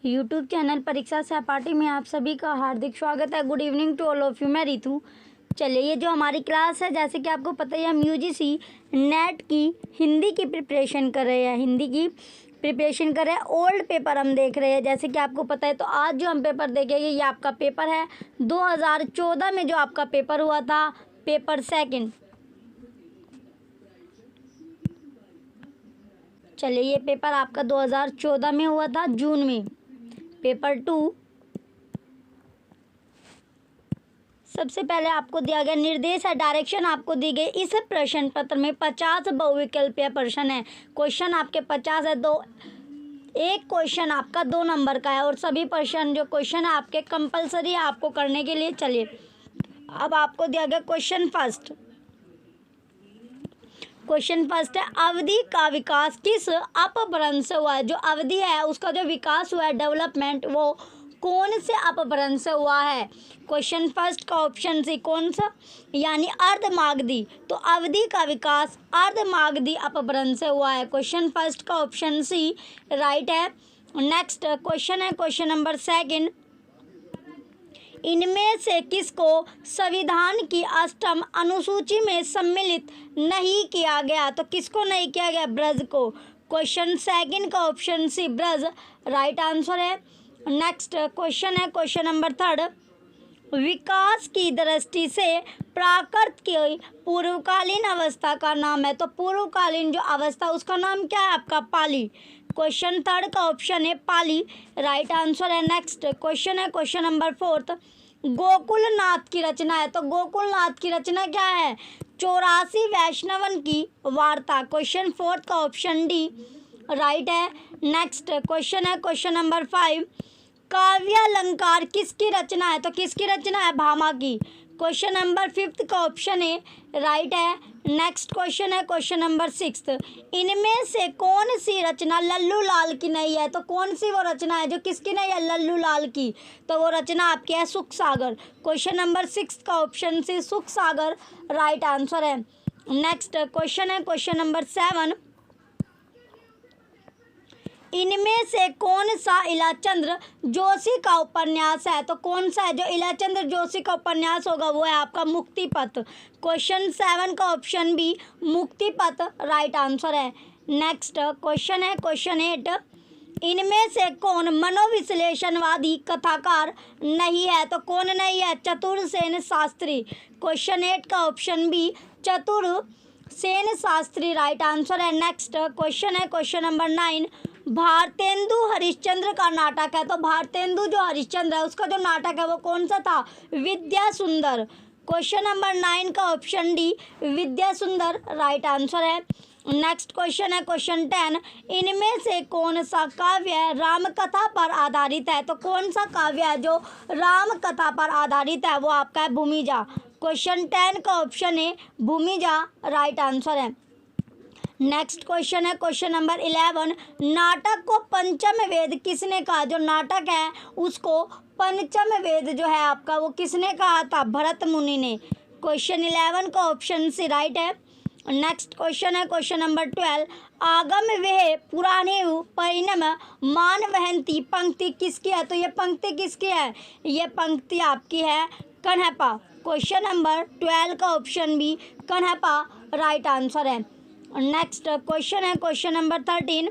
YouTube channel परीक्षा सहपाठी में आप सभी का हार्दिक स्वागत है। Good evening to all of you. मैं रितु। चलिए, ये जो हमारी क्लास है, जैसे कि आपको पता ही है, हम यूजीसी नेट की हिंदी की प्रिपरेशन कर रहे हैं। ओल्ड पेपर हम देख रहे हैं, जैसे कि आपको पता है। तो आज जो हम पेपर देखेंगे, ये आपका पेपर है 2014 में जो आपका पेपर हुआ था, पेपर सेकंड। चलिए, ये पेपर आपका 2014 में हुआ था, जून में। पेपर 2 सबसे पहले आपको दिया गया निर्देश है, डायरेक्शन आपको दी गई। इस प्रश्न पत्र में 50 बहुविकल्पीय प्रश्न है। क्वेश्चन आपके 50 है। एक क्वेश्चन आपका 2 नंबर का है और सभी प्रश्न जो क्वेश्चन है आपके कंपलसरी है आपको करने के लिए। चलिए, अब आपको दिया गया क्वेश्चन फर्स्ट है, अवधि का विकास किस अपभ्रंश से हुआ है। जो अवधि है उसका जो विकास हुआ है, डेवलपमेंट, वो कौन से अपभ्रंश से हुआ है। क्वेश्चन फर्स्ट का ऑप्शन सी कौन सा, यानी अर्धमागधी। तो अवधि का विकास अर्धमागधी अपभ्रंश से हुआ है। क्वेश्चन फर्स्ट का ऑप्शन सी राइट है। नेक्स्ट क्वेश्चन है, क्वेश्चन नंबर सेकंड, इनमें से किसको संविधान की 8वीं अनुसूची में सम्मिलित नहीं किया गया। तो किसको नहीं किया गया, ब्रज को। क्वेश्चन सेकंड का option C Braj right answer है। नेक्स्ट क्वेश्चन है, क्वेश्चन नंबर थर्ड, विकास की दृष्टि से प्राकृत की पूर्वकालीन अवस्था का नाम है। तो पूर्वकालीन जो अवस्था उसका नाम क्या है आपका, पाली। क्वेश्चन थर्ड का ऑप्शन है पाली राइट आंसर है। नेक्स्ट क्वेश्चन है, क्वेश्चन नंबर फोर्थ, गोकुलनाथ की रचना है। तो गोकुलनाथ की रचना क्या है, 84 वैष्णवन की वार्ता। क्वेश्चन फोर्थ का ऑप्शन डी राइट है। नेक्स्ट क्वेश्चन है, क्वेश्चन नंबर 5, काव्यालंकार किसकी रचना है। तो किसकी रचना है, भामा की। क्वेश्चन नंबर 5 का ऑप्शन ए राइट है। नेक्स्ट क्वेश्चन है, क्वेश्चन नंबर 6, इनमें से कौन सी रचना लल्लू लाल की नहीं है। तो कौन सी वो रचना है जो किसकी नहीं है, लल्लू लाल की। तो वो रचना आपकी है सुख सागर। क्वेश्चन नंबर 6 का ऑप्शन सी सुख सागर राइट आंसर है। नेक्स्ट क्वेश्चन है, क्वेश्चन नंबर 7, इनमें से कौन सा इलाचंद्र जोशी का उपन्यास है। तो कौन सा है जो इलाचंद्र जोशी का उपन्यास होगा, वो है आपका मुक्तिपथ। क्वेश्चन 7 का option B Muktipath right answer है। नेक्स्ट क्वेश्चन है, क्वेश्चन 8, इनमें से कौन मनोविश्लेषणवादी कथाकार नहीं है। तो कौन नहीं है, चतुरसेन शास्त्री। क्वेश्चन 8 का option B Chatursen Shastri right answer है। नेक्स्ट क्वेश्चन है, क्वेश्चन नंबर 9, भारतेंदु हरिश्चंद्र का नाटक है। तो भारतेंदु जो हरिश्चंद्र है उसका जो नाटक है वो कौन सा था, विद्या सुंदर। क्वेश्चन नंबर 9 का ऑप्शन डी विद्या सुंदर राइट आंसर है। नेक्स्ट क्वेश्चन है, क्वेश्चन 10, इनमें से कौन सा काव्य राम कथा पर आधारित है। तो कौन सा काव्य है जो राम कथा पर आधारित है, वो आपका है भूमिजा। क्वेश्चन 10 का ऑप्शन है भूमिजा राइट आंसर है। नेक्स्ट क्वेश्चन है, क्वेश्चन नंबर 11, नाटक को पंचम वेद किसने कहा। जो नाटक है उसको पंचम वेद जो है आपका, वो किसने कहा था, भरत मुनि ने। क्वेश्चन 11 का ऑप्शन सी राइट है। नेक्स्ट क्वेश्चन है, क्वेश्चन नंबर 12, आगम वह पुराणे परिणम मान वहंती पंक्ति किसकी है। तो ये पंक्ति किसकी है, ये पंक्ति आपकी है कन्हपा। क्वेश्चन नंबर 12 का ऑप्शन बी कन्हपा राइट आंसर है। नेक्स्ट क्वेश्चन है, क्वेश्चन नंबर 13,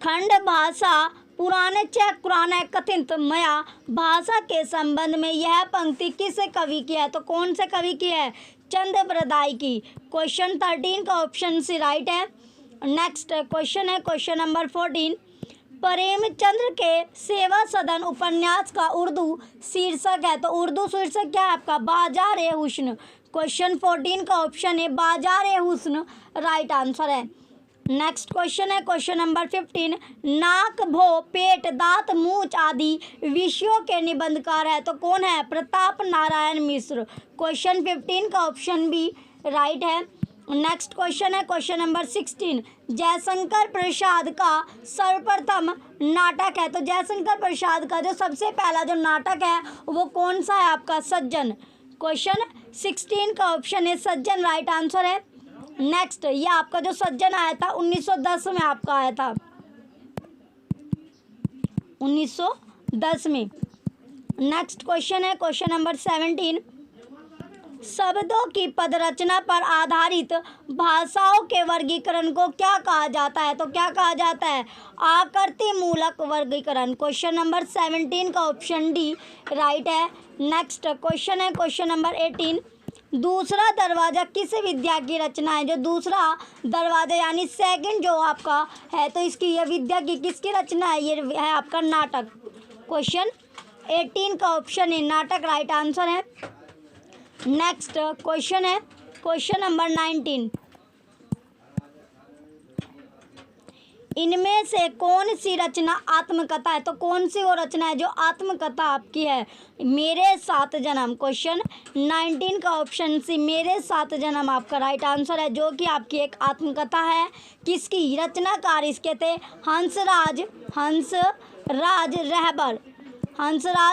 खंड भाषा पुराने कुरान कथित मया भाषा के संबंध में यह पंक्ति किस कवि की है। तो कौन से कवि की है, चंद्रप्रदाय की। क्वेश्चन 13 का ऑप्शन सी राइट है। नेक्स्ट क्वेश्चन है, क्वेश्चन नंबर 14, प्रेमचंद्र के सेवा सदन उपन्यास का उर्दू शीर्षक है। तो उर्दू शीर्षक क्या है आपका, बाजार ए हुस्न। क्वेश्चन 14 का ऑप्शन है बाजार ए हुस्न राइट आंसर है। नेक्स्ट क्वेश्चन है, क्वेश्चन नंबर 15, नाक, भो, पेट, दांत, मूंछ आदि विषयों के निबंधकार है। तो कौन है, प्रताप नारायण मिश्र। क्वेश्चन 15 का ऑप्शन बी राइट है। नेक्स्ट क्वेश्चन है, क्वेश्चन नंबर 16, जयशंकर प्रसाद का सर्वप्रथम नाटक है। तो जयशंकर प्रसाद का जो सबसे पहला जो नाटक है वो कौन सा है आपका, सज्जन। क्वेश्चन 16 का ऑप्शन है सज्जन राइट आंसर है। नेक्स्ट, ये आपका जो सज्जन आया था 1910 में आपका आया था। 1910 में। नेक्स्ट क्वेश्चन है क्वेश्चन नंबर 17। शब्दों की पद रचना पर आधारित भाषाओं के वर्गीकरण को क्या कहा जाता है? तो क्या कहा जाता है? आकृति मूलक वर्गीकरण। क्वेश्चन नंबर 17 का ऑप्शन डी राइट है। नेक्स्ट क्वेश्चन है क्वेश्चन नंबर 18। दूसरा दरवाजा किस विद्या की रचना है? जो दूसरा दरवाजा यानी सेकंड जो आपका है, तो इसकी यह विद्या की किसकी रचना है? ये है आपका नाटक। क्वेश्चन 18 का ऑप्शन ए नाटक राइट आंसर है। नेक्स्ट क्वेश्चन है क्वेश्चन नंबर 19। इनमें से कौन सी रचना आत्मकथा है? तो कौन सी वो रचना है जो आत्मकथा आपकी है? मेरे सात जन्म। क्वेश्चन 19 का ऑप्शन सी मेरे सात जन्म आपका राइट आंसर है, जो कि आपकी एक आत्मकथा है। किसकी? रचनाकार इसके थे हंसराज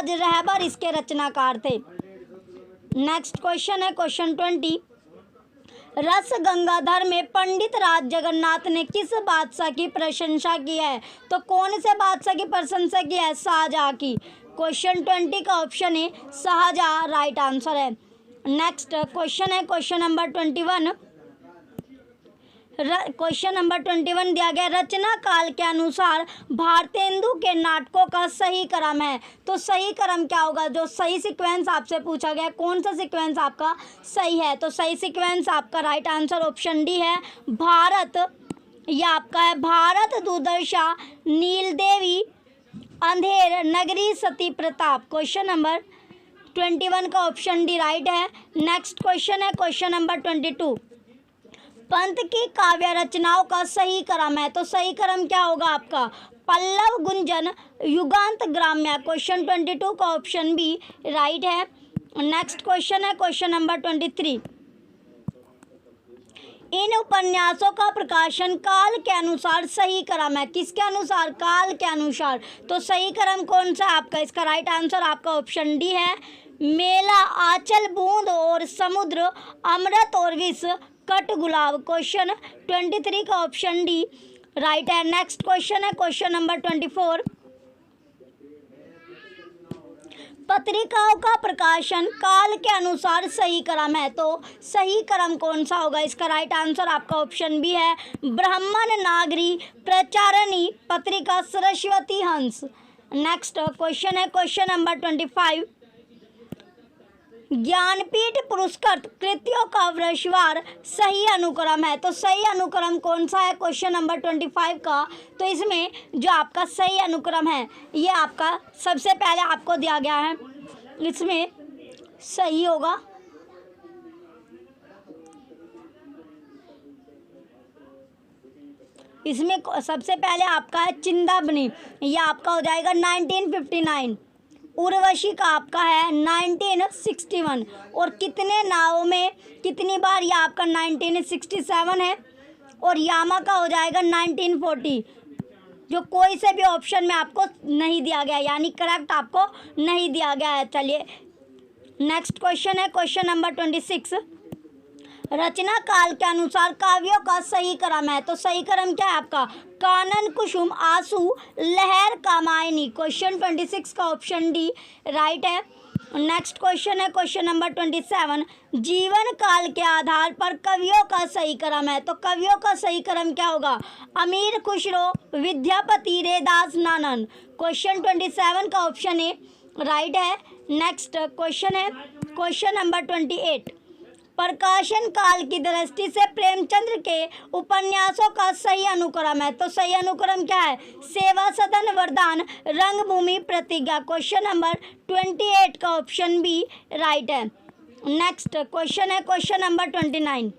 रहबर इसके रचनाकार थे। नेक्स्ट क्वेश्चन है क्वेश्चन 20। रस गंगाधर में पंडित राज जगन्नाथ ने किस बादशाह की प्रशंसा की है? तो कौन से बादशाह की प्रशंसा की है? शाहजहां की। क्वेश्चन 20 का ऑप्शन है शाहजहां राइट आंसर है। नेक्स्ट क्वेश्चन है क्वेश्चन नंबर 21। क्वेश्चन नंबर 21 दिया गया रचना काल के अनुसार भारतेंदु के नाटकों का सही क्रम है। तो सही क्रम क्या होगा? जो सही सीक्वेंस आपसे पूछा गया, कौन सा सीक्वेंस आपका सही है? तो सही सीक्वेंस आपका राइट आंसर ऑप्शन डी है भारत। यह आपका है भारत, दुर्दशा, नीलदेवी, अंधेर, नगरी, सती प्रताप। क्वेश्चन नंबर 21 का ऑप्शन डी राइट है। नेक्स्ट क्वेश्चन है क्वेश्चन नंबर 22। पंत की काव्य रचनाओं का सही क्रम है। तो सही क्रम क्या होगा आपका? पल्लव, गुंजन, युगांत, ग्राम्य। क्वेश्चन 22 का ऑप्शन बी राइट है। नेक्स्ट क्वेश्चन है क्वेश्चन नंबर 23। इन उपन्यासों का प्रकाशन काल के अनुसार सही क्रम है। किसके अनुसार? काल के अनुसार। तो सही क्रम कौन सा आपका? इसका राइट आंसर आपका ऑप्शन डी है मेला, आंचल, बूंद और समुद्र, अमृत और विष, कट, गुलाब। क्वेश्चन 23 का ऑप्शन डी राइट है। नेक्स्ट क्वेश्चन है क्वेश्चन नंबर 24। पत्रिकाओं का प्रकाशन काल के अनुसार सही क्रम है। तो सही क्रम कौन सा होगा? इसका राइट आंसर आपका ऑप्शन बी है ब्राह्मण, नागरी, प्रचारणी, पत्रिका, सरस्वती, हंस। नेक्स्ट क्वेश्चन है क्वेश्चन नंबर 25। ज्ञानपीठ पुरस्कृत कृतियों का वर्षवार सही अनुक्रम है। तो सही अनुक्रम कौन सा है क्वेश्चन नंबर 25 का? तो इसमें जो आपका सही अनुक्रम है ये आपका सबसे पहले आपको दिया गया है, इसमें सही होगा इसमें सबसे पहले आपका है चिंतामणि, ये आपका हो जाएगा 1959। उर्वशी का आपका है 1961 और कितने नावों में कितनी बार? ये आपका 1967 है और यामा का हो जाएगा 1940, जो कोई से भी ऑप्शन में आपको नहीं दिया गया, यानी करेक्ट आपको नहीं दिया गया है। चलिए नेक्स्ट क्वेश्चन है क्वेश्चन नंबर 26। रचना काल के अनुसार काव्यों का सही क्रम है। तो सही क्रम क्या है आपका? कानन, कुसुम, आंसू, लहर, कामायनी। क्वेश्चन 26 का ऑप्शन डी राइट है। नेक्स्ट क्वेश्चन है क्वेश्चन नंबर 27। जीवन काल के आधार पर कवियों का सही क्रम है। तो कवियों का सही क्रम क्या होगा? अमीर खुसरो, विद्यापति, रैदास, नानन। क्वेश्चन 27 का ऑप्शन ए राइट है। नेक्स्ट क्वेश्चन है क्वेश्चन नंबर 28। प्रकाशन काल की दृष्टि से प्रेमचंद्र के उपन्यासों का सही अनुक्रम है। तो सही अनुक्रम क्या है? सेवा सदन, वरदान, रंगभूमि, प्रतिज्ञा। क्वेश्चन नंबर 28 का ऑप्शन बी राइट है। नेक्स्ट क्वेश्चन है क्वेश्चन नंबर 29।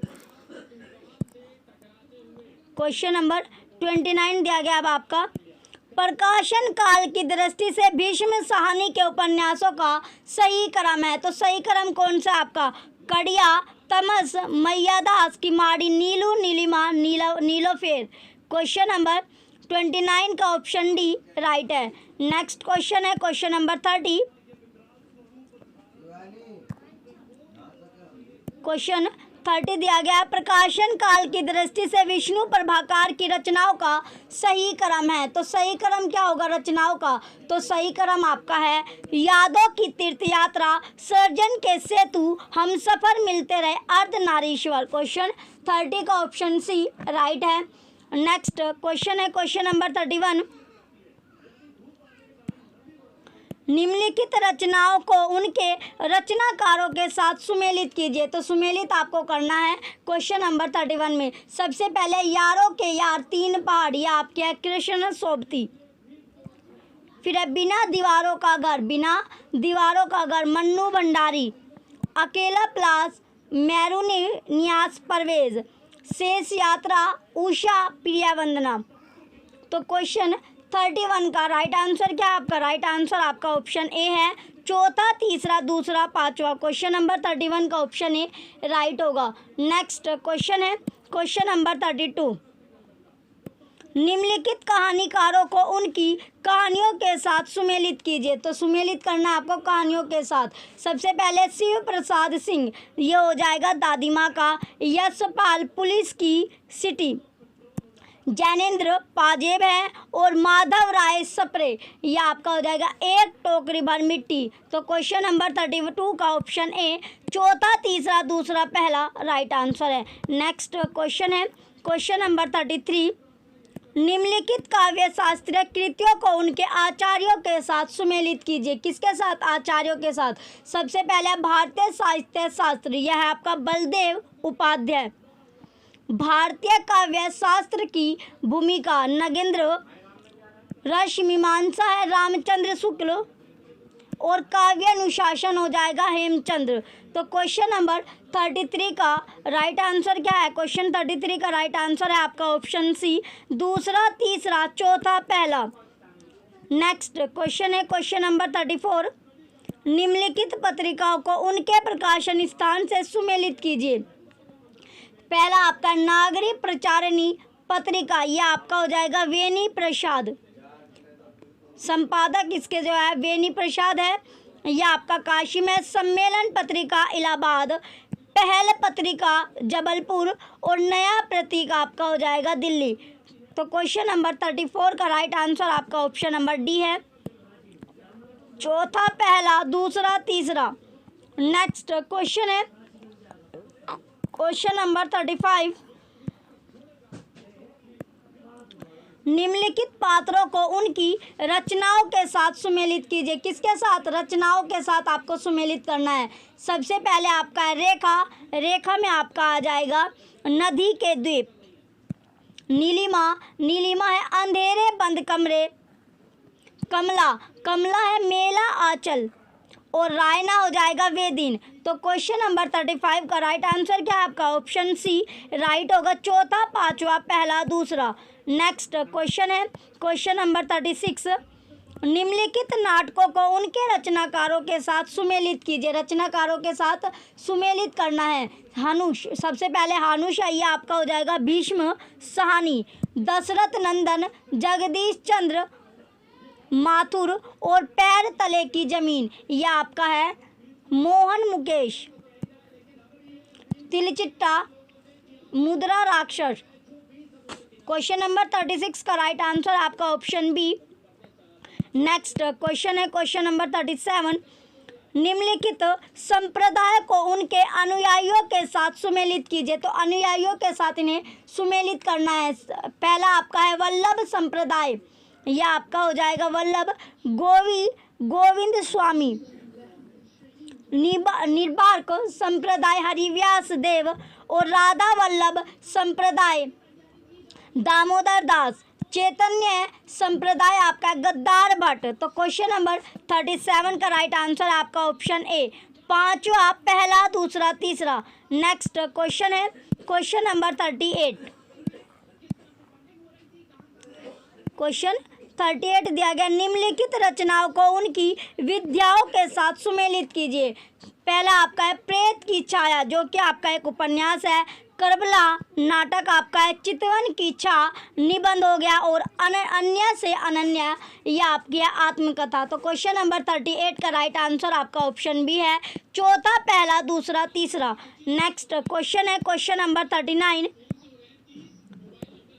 क्वेश्चन नंबर 29 दिया गया अब आपका प्रकाशन काल की दृष्टि से भीष्म साहनी के उपन्यासों का सही क्रम है। तो सही क्रम कौन सा आपका? कड़िया, तमस, मैयादास की माड़ी, नीलू, नीलिमा, नीलोफेर। क्वेश्चन नंबर 29 का ऑप्शन डी राइट है। नेक्स्ट क्वेश्चन है क्वेश्चन नंबर 30। क्वेश्चन 30 दिया गया है, प्रकाशन काल की दृष्टि से विष्णु प्रभाकर की रचनाओं का सही क्रम है। तो सही क्रम क्या होगा रचनाओं का? तो सही क्रम आपका है यादों की तीर्थ यात्रा, सर्जन के सेतु, हम सफर, मिलते रहे, अर्धनारीश्वर। क्वेश्चन 30 का ऑप्शन सी राइट है। नेक्स्ट क्वेश्चन है क्वेश्चन नंबर 31। निम्नलिखित रचनाओं को उनके रचनाकारों के साथ सुमेलित कीजिए। तो सुमेलित आपको करना है क्वेश्चन नंबर 31 में। सबसे पहले यारों के यार, तीन पहाड़, यह आपके है कृष्ण सोबती। फिर है बिना दीवारों का घर, बिना दीवारों का घर, मन्नू भंडारी। अकेला प्लास, मैरूनी न्यास परवेज। शेष यात्रा, उषा प्रिया वंदना। तो क्वेश्चन 31 का राइट आंसर क्या है आपका? राइट आंसर आपका ऑप्शन ए है, चौथा, तीसरा, दूसरा, पांचवा। क्वेश्चन नंबर 31 का ऑप्शन ए राइट होगा। नेक्स्ट क्वेश्चन है क्वेश्चन नंबर 32। निम्नलिखित कहानीकारों को उनकी कहानियों के साथ सुमेलित कीजिए। तो सुमेलित करना है आपको कहानियों के साथ। सबसे पहले शिव प्रसाद सिंह, ये हो जाएगा दादी माँ का। यशपाल, पुलिस की सिटी। जैनेन्द्र पाजेब है और माधव राय सप्रे, यह आपका हो जाएगा एक टोकरी भर मिट्टी। तो क्वेश्चन नंबर 32 का ऑप्शन ए, चौथा, तीसरा, दूसरा, पहला राइट आंसर है। नेक्स्ट क्वेश्चन है क्वेश्चन नंबर 33। निम्नलिखित काव्य शास्त्रीय कृतियों को उनके आचार्यों के साथ सुमेलित कीजिए। किसके साथ? आचार्यों के साथ। सबसे पहले भारतीय साहित्य शास्त्र, यह है आपका बलदेव उपाध्याय। भारतीय काव्य शास्त्र की भूमिका, नगेंद्र। रस मीमांसा है रामचंद्र शुक्ल और काव्य अनुशासन हो जाएगा हेमचंद्र। तो क्वेश्चन नंबर 33 का राइट आंसर क्या है? क्वेश्चन 33 का राइट आंसर है आपका ऑप्शन सी, दूसरा, तीसरा, चौथा, पहला। नेक्स्ट क्वेश्चन है क्वेश्चन नंबर 34। निम्नलिखित पत्रिकाओं को उनके प्रकाशन स्थान से सुमेलित कीजिए। पहला आपका नागरिक प्रचारिणी पत्रिका, यह आपका हो जाएगा वेणी प्रसाद। संपादक इसके जो है वेणी प्रसाद है। यह आपका काशी में। सम्मेलन पत्रिका इलाहाबाद, पहल पत्रिका जबलपुर और नया प्रतीक आपका हो जाएगा दिल्ली। तो क्वेश्चन नंबर 34 का राइट आंसर आपका ऑप्शन नंबर डी है, चौथा, पहला, दूसरा, तीसरा। नेक्स्ट क्वेश्चन है क्वेश्चन नंबर 35। निम्नलिखित पात्रों को उनकी रचनाओं के साथ सुमेलित कीजिए। किसके साथ? रचनाओं के साथ आपको सुमेलित करना है। सबसे पहले आपका है रेखा, रेखा में आपका आ जाएगा नदी के द्वीप। नीलिमा, नीलिमा है अंधेरे बंद कमरे। कमला, कमला है मेला आंचल और रायना हो जाएगा वे दिन। तो क्वेश्चन नंबर 35 का राइट आंसर क्या है आपका? ऑप्शन सी राइट होगा, चौथा, पांचवा, पहला, दूसरा। नेक्स्ट क्वेश्चन है क्वेश्चन नंबर 36। निम्नलिखित नाटकों को उनके रचनाकारों के साथ सुमेलित कीजिए। रचनाकारों के साथ सुमेलित करना है। हानुष, सबसे पहले हानुष है, यह आपका हो जाएगा भीष्म सहानी। दशरथ नंदन, जगदीश चंद्र माथुर और पैर तले की जमीन, यह आपका है मोहन मुकेश। तिलचिट्टा, मुद्रा राक्षस। क्वेश्चन नंबर 36 का राइट आंसर आपका ऑप्शन बी। नेक्स्ट क्वेश्चन है क्वेश्चन नंबर 37। निम्नलिखित संप्रदाय को उनके अनुयायियों के साथ सुमेलित कीजिए। तो अनुयायियों के साथ इन्हें सुमेलित करना है। पहला आपका है वल्लभ संप्रदाय, यह आपका हो जाएगा वल्लभ गोविंद स्वामी। निर्बाक संप्रदाय हरिव्यास देव और राधा वल्लभ संप्रदाय दामोदर दास। चैतन्य संप्रदाय आपका गद्दार भट्ट। तो क्वेश्चन नंबर 37 का राइट आंसर आपका ऑप्शन ए, पांचवा, पहला, दूसरा, तीसरा। नेक्स्ट क्वेश्चन है क्वेश्चन नंबर 38। क्वेश्चन 38 दिया गया, निम्नलिखित रचनाओं को उनकी विद्याओं के साथ सुमेलित कीजिए। पहला आपका है प्रेत की छाया, जो कि आपका एक उपन्यास है। करबला नाटक आपका है, चितवन की छा निबंध हो गया, और अन्य से अनन्य ये आपकी है आत्मकथा। तो क्वेश्चन नंबर 38 का राइट आंसर आपका ऑप्शन बी है, चौथा, पहला, दूसरा, तीसरा। नेक्स्ट क्वेश्चन है क्वेश्चन नंबर 39,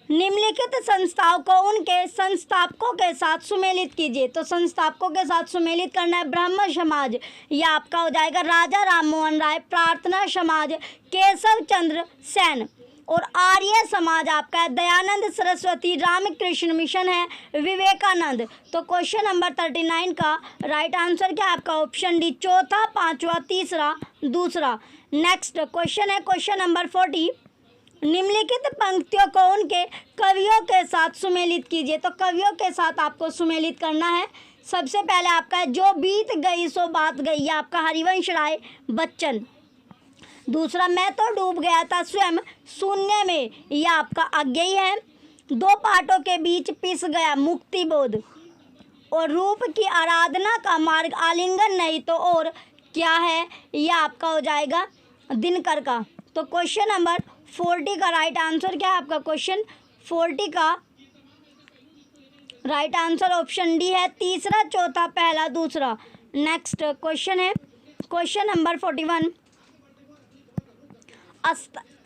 निम्नलिखित संस्थाओं को उनके संस्थापकों के साथ सुमेलित कीजिए। तो संस्थापकों के साथ सुमेलित करना है, ब्रह्म समाज यह आपका हो जाएगा राजा राम मोहन राय, प्रार्थना समाज केशव चंद्र सेन, और आर्य समाज आपका है दयानंद सरस्वती, रामकृष्ण मिशन है विवेकानंद। तो क्वेश्चन नंबर 39 का राइट आंसर क्या है आपका ऑप्शन डी, चौथा, पांचवा, तीसरा, दूसरा। नेक्स्ट क्वेश्चन है क्वेश्चन नंबर 40, निम्नलिखित पंक्तियों को उनके कवियों के साथ सुमेलित कीजिए। तो कवियों के साथ आपको सुमेलित करना है। सबसे पहले आपका है, जो बीत गई सो बात गई, ये आपका हरिवंश राय बच्चन। दूसरा, मैं तो डूब गया था स्वयं शून्य में, यह आपका अज्ञेय है। दो पाटों के बीच पिस गया, मुक्ति बोध। और रूप की आराधना का मार्ग आलिंगन नहीं तो और क्या है, यह आपका हो जाएगा दिनकर का। तो क्वेश्चन नंबर 40 का राइट आंसर क्या है आपका, क्वेश्चन 40 का राइट आंसर ऑप्शन डी है, तीसरा, चौथा, पहला, दूसरा। नेक्स्ट क्वेश्चन है क्वेश्चन नंबर 41,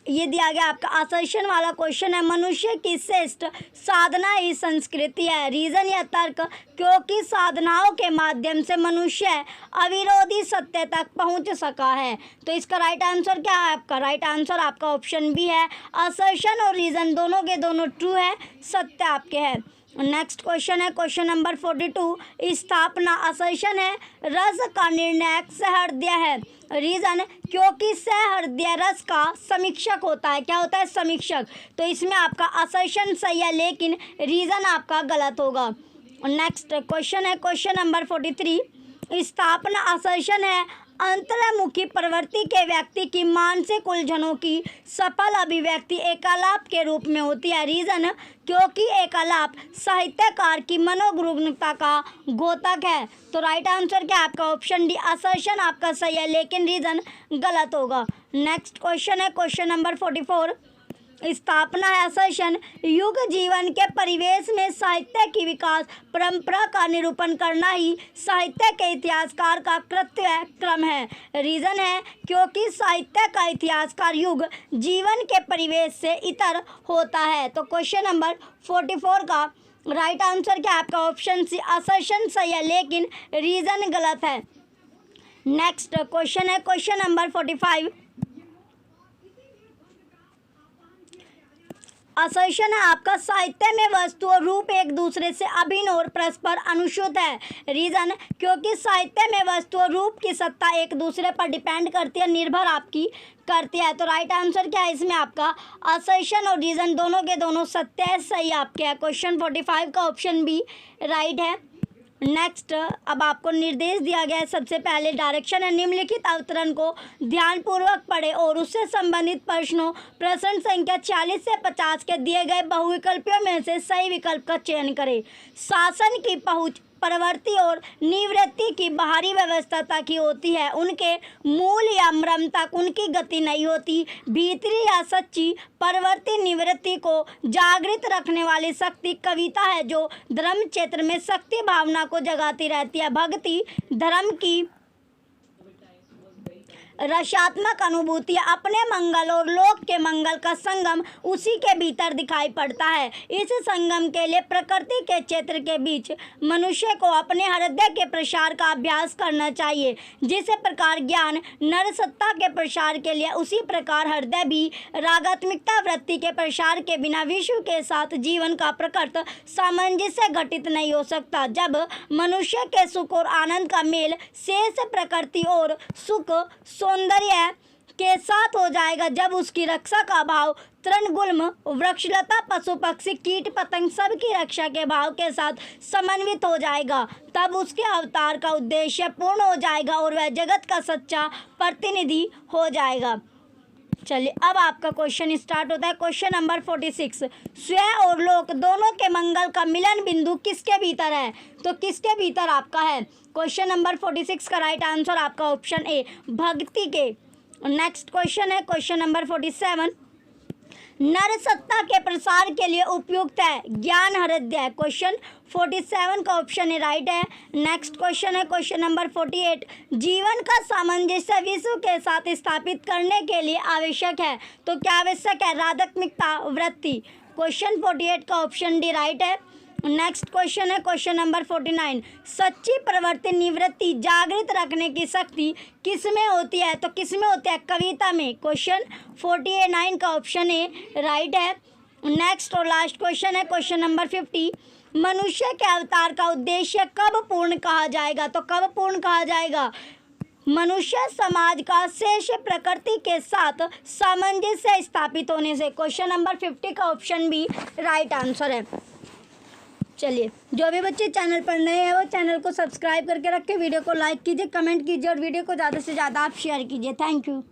ये दिया गया आपका असर्शन वाला क्वेश्चन है, मनुष्य की श्रेष्ठ साधना ही संस्कृति है, रीजन या तर्क, क्योंकि साधनाओं के माध्यम से मनुष्य अविरोधी सत्य तक पहुंच सका है। तो इसका राइट आंसर क्या है आपका, राइट आंसर आपका ऑप्शन बी है, असर्शन और रीजन दोनों के दोनों ट्रू है, सत्य आपके है। नेक्स्ट क्वेश्चन है क्वेश्चन नंबर 42, स्थापना असर्शन है, रस का निर्णायक सहृदय है, रीजन क्योंकि सहृदय रस का समीक्षक होता है, क्या होता है, समीक्षक। तो इसमें आपका असर्शन सही है, लेकिन रीजन आपका गलत होगा। नेक्स्ट क्वेश्चन है क्वेश्चन नंबर 43, स्थापना असर्शन है, अंतर्मुखी प्रवृत्ति के व्यक्ति की मानसिक उलझनों की सफल अभिव्यक्ति एकालाप के रूप में होती है, रीजन क्योंकि एकालाप साहित्यकार की मनोगुग्नता का घोतक है। तो राइट आंसर क्या है आपका ऑप्शन डी, असर्शन आपका सही है, लेकिन रीजन गलत होगा। नेक्स्ट क्वेश्चन है क्वेश्चन नंबर 44, स्थापना है असर्शन, युग जीवन के परिवेश में साहित्य की विकास परंपरा का निरूपण करना ही साहित्य के इतिहासकार का कृत्य क्रम है, रीजन है क्योंकि साहित्य का इतिहासकार युग जीवन के परिवेश से इतर होता है। तो क्वेश्चन नंबर 44 का राइट आंसर क्या है आपका ऑप्शन सी, असर्शन सही है, लेकिन रीजन गलत है। नेक्स्ट क्वेश्चन है क्वेश्चन नंबर 45, असर्शन है आपका, साहित्य में वस्तु और रूप एक दूसरे से अभिन्न और परस्पर अनुसूत है, रीजन क्योंकि साहित्य में वस्तु और रूप की सत्ता एक दूसरे पर डिपेंड करती है, निर्भर आपकी करती है। तो राइट आंसर क्या है इसमें आपका, असर्शन और रीजन दोनों के दोनों सत्य है, सही आपके है। क्वेश्चन 45 का ऑप्शन बी राइट है। नेक्स्ट अब आपको निर्देश दिया गया है, सबसे पहले डायरेक्शन है, निम्नलिखित अवतरण को ध्यानपूर्वक पढ़े और उससे संबंधित प्रश्न संख्या 40 से 50 के दिए गए बहुविकल्पियों में से सही विकल्प का चयन करें। शासन की पहुंच प्रवृत्ति और निवृत्ति की बाहरी व्यवस्था तक ही होती है, उनके मूल या मर्म तक उनकी गति नहीं होती। भीतरी या सच्ची प्रवृत्ति निवृत्ति को जागृत रखने वाली शक्ति कविता है, जो धर्म क्षेत्र में शक्ति भावना को जगाती रहती है। भक्ति धर्म की रसात्मक अनुभूति अपने मंगल और लोक के मंगल का संगम उसी के भीतर दिखाई पड़ता है। इस संगम के लिए प्रकृति के क्षेत्र के बीच मनुष्य को अपने हृदय के प्रसार का अभ्यास करना चाहिए। जिस प्रकार ज्ञान नर सत्ता के प्रसार के लिए, उसी प्रकार हृदय भी रागात्मिकता वृत्ति के प्रसार के बिना विश्व के साथ जीवन का प्रकृत सामंजस्य घटित नहीं हो सकता। जब मनुष्य के सुख और आनंद का मेल शेष प्रकृति और सुख सौंदर्य के साथ हो जाएगा, जब उसकी रक्षा का भाव तृणगुल्म वृक्षलता पशु पक्षी कीट पतंग सब की रक्षा के भाव के साथ समन्वित हो जाएगा, तब उसके अवतार का उद्देश्य पूर्ण हो जाएगा और वह जगत का सच्चा प्रतिनिधि हो जाएगा। चलिए अब आपका क्वेश्चन स्टार्ट होता है। क्वेश्चन नंबर 46, स्वयं और लोक दोनों के मंगल का मिलन बिंदु किसके भीतर है? तो किसके भीतर आपका है? क्वेश्चन नंबर 46 का राइट आंसर आपका ऑप्शन ए, भक्ति के। नेक्स्ट क्वेश्चन है क्वेश्चन नंबर 47, नर सत्ता के प्रसार के लिए उपयुक्त है? ज्ञान हृदय। क्वेश्चन 47 का ऑप्शन ए राइट है। नेक्स्ट क्वेश्चन है क्वेश्चन नंबर 48। जीवन का सामंजस्य विश्व के साथ स्थापित करने के लिए आवश्यक है, तो क्या आवश्यक है? राधात्मिकता वृत्ति। क्वेश्चन 48 का ऑप्शन डी राइट है। नेक्स्ट क्वेश्चन है क्वेश्चन नंबर 49। सच्ची प्रवृत्ति निवृत्ति जागृत रखने की शक्ति किस में होती है? तो किस में होती है? कविता में। क्वेश्चन 49 का ऑप्शन ए राइट है। नेक्स्ट और लास्ट क्वेश्चन है क्वेश्चन नंबर 50। मनुष्य के अवतार का उद्देश्य कब पूर्ण कहा जाएगा? तो कब पूर्ण कहा जाएगा? मनुष्य समाज का शेष प्रकृति के साथ सामंजस्य स्थापित होने से। क्वेश्चन नंबर 50 का ऑप्शन बी राइट आंसर है। चलिए, जो भी बच्चे चैनल पर नए हैं वो चैनल को सब्सक्राइब करके रखें, वीडियो को लाइक कीजिए, कमेंट कीजिए और वीडियो को ज़्यादा से ज़्यादा आप शेयर कीजिए। Thank you.